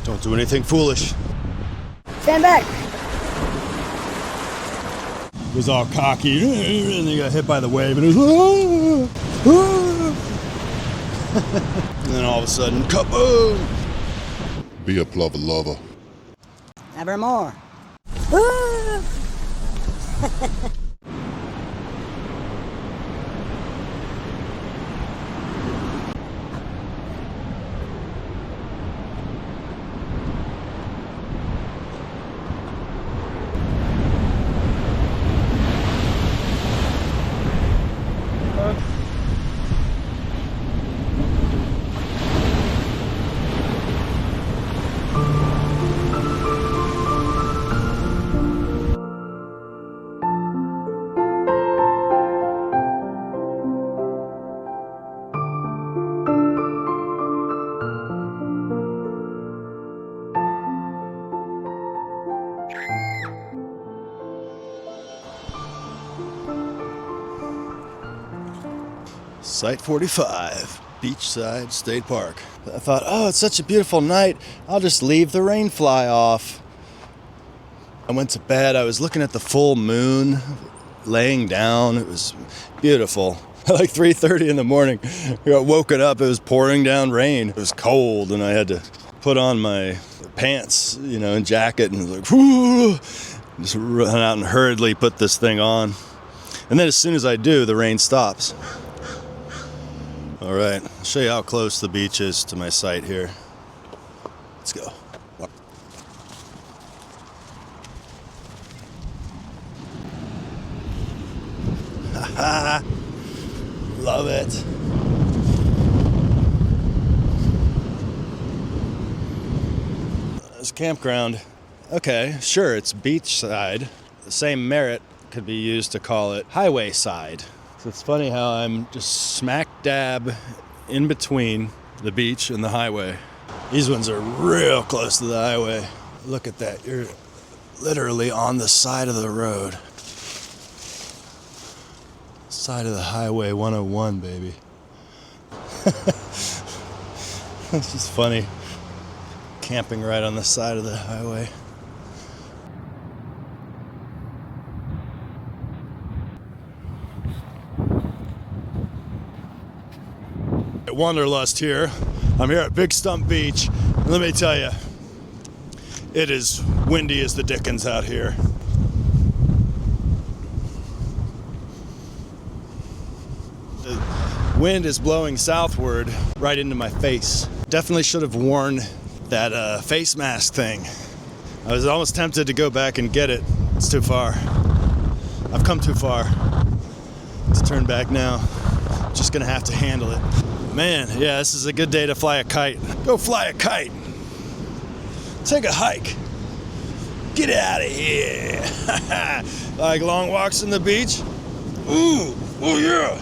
Don't do anything foolish. Stand back. He was all cocky, and he got hit by the wave, and it was, and then all of a sudden, kaboom! Be a plover lover. Nevermore. Site 45, Beachside State Park. I thought, oh, it's such a beautiful night. I'll just leave the rain fly off. I went to bed. I was looking at the full moon, laying down. It was beautiful. At like 3:30 in the morning, I got woken up. It was pouring down rain. It was cold, and I had to put on my pants, and jacket, and it was like, whoo! Just run out and hurriedly put this thing on. And then as soon as I do, the rain stops. All right, I'll show you how close the beach is to my site here. Let's go. Haha, love it. This campground, okay, sure, it's beachside. The same merit could be used to call it highway side. So it's funny how I'm just smack dab in between the beach and the highway. These ones are real close to the highway. Look at that. You're literally on the side of the road. Side of the highway 101, baby. It's just funny. Camping right on the side of the highway. Wanderlust here. I'm here at Big Stump Beach. Let me tell you, it is windy as the dickens out here. The wind is blowing southward right into my face. Definitely should have worn that face mask thing. I was almost tempted to go back and get it. It's too far. I've come too far to turn back now. Just gonna have to handle it. Man, yeah, this is a good day to fly a kite. Go fly a kite. Take a hike. Get out of here. Like long walks on the beach? Ooh, oh yeah.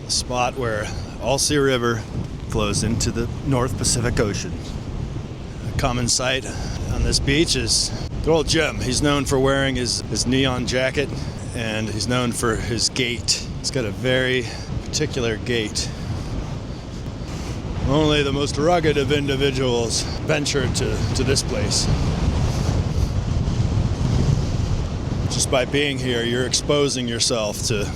A spot where Alsea River flows into the North Pacific Ocean. Common sight on this beach is good old Jim. He's known for wearing his neon jacket, and he's known for his gait. He's got a very particular gait. Only the most rugged of individuals venture to this place. Just by being here, you're exposing yourself to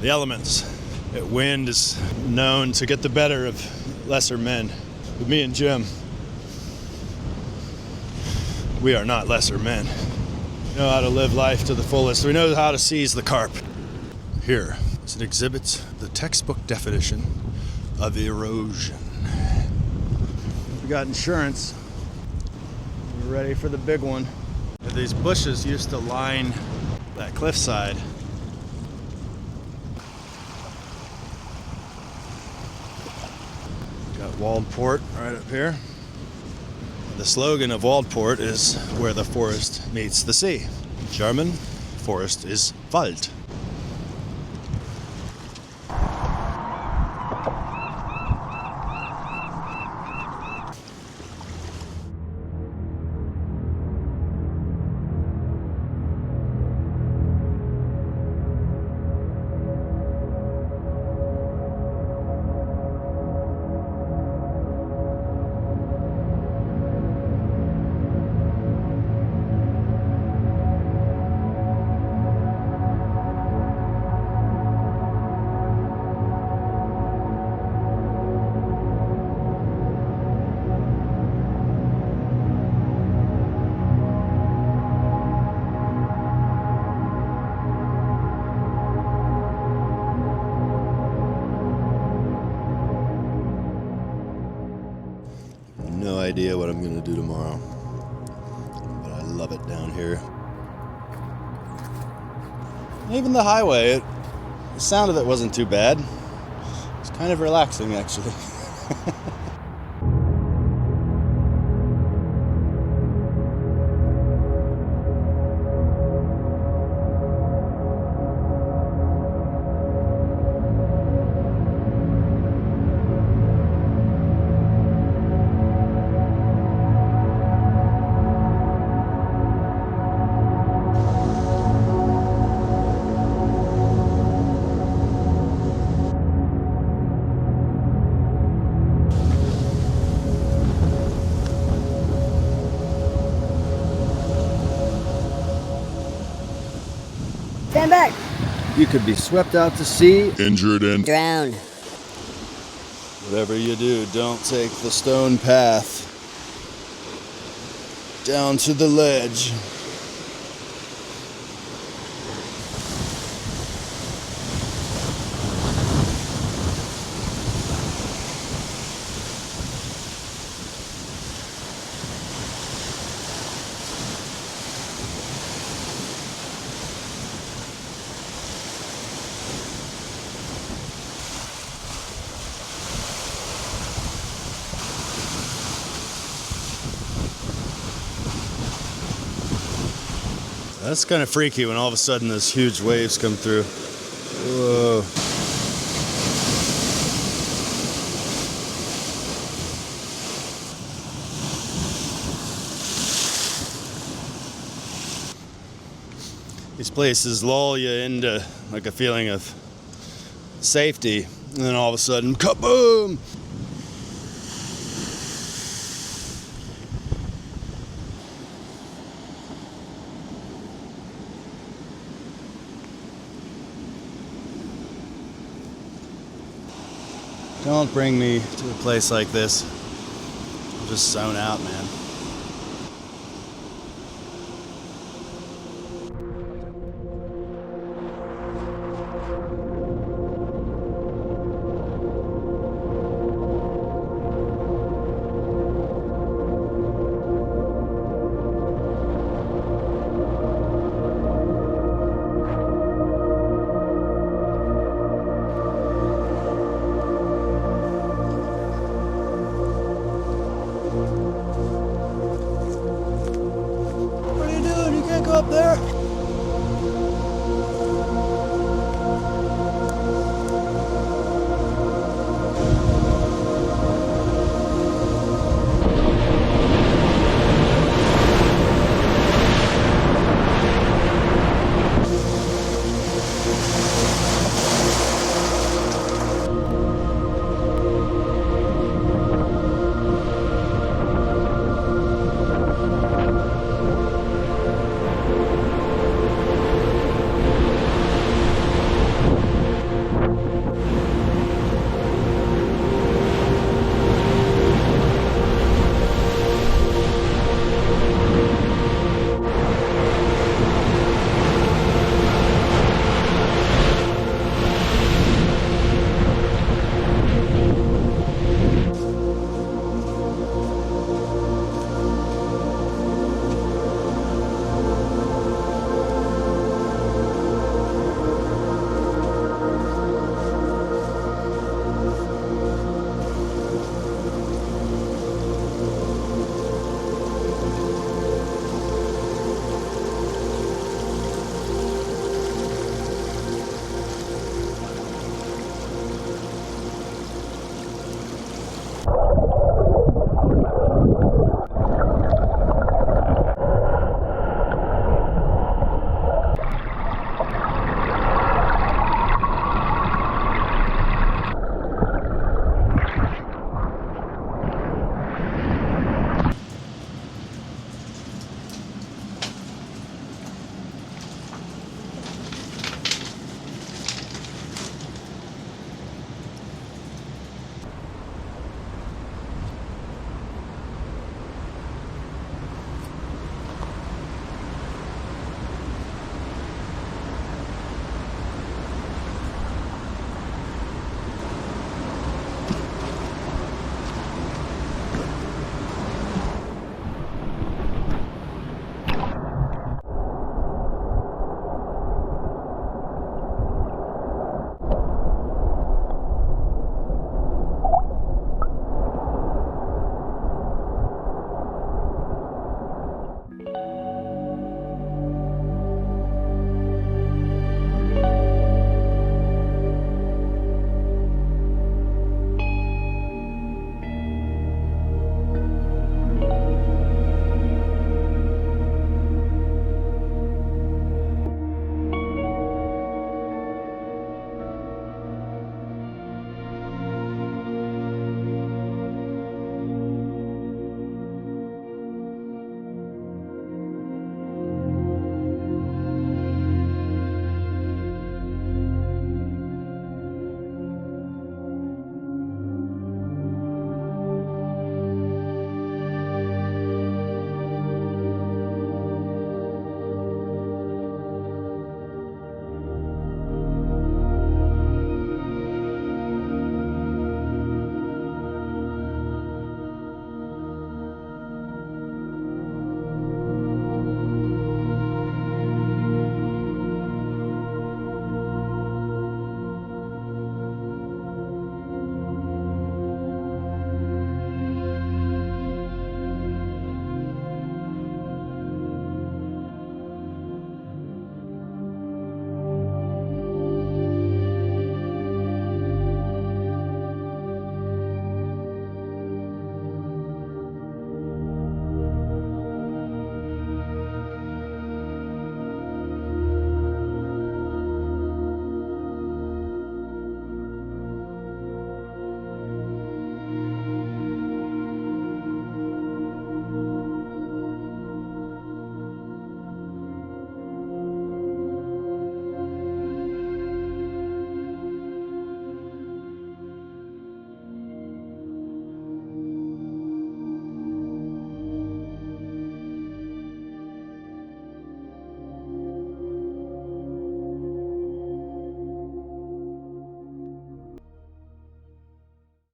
the elements. The wind is known to get the better of lesser men. With me and Jim, we are not lesser men. We know how to live life to the fullest. We know how to seize the carp. Here, it exhibits the textbook definition of erosion. We got insurance. We're ready for the big one. These bushes used to line that cliffside. Got Waldport right up here. The slogan of Waldport is where the forest meets the sea. In German, forest is Wald. idea what I'm gonna do tomorrow, but I love it down here. Even the highway, the sound of it wasn't too bad. It's kind of relaxing, actually. Stand back. You could be swept out to sea. Injured and Drown. Whatever you do, don't take the stone path down to the ledge. That's kind of freaky when all of a sudden those huge waves come through. Whoa. These places lull you into like a feeling of safety, and then all of a sudden, kaboom! Don't bring me to a place like this. I'll just zone out, man. What are you doing? You can't go up there.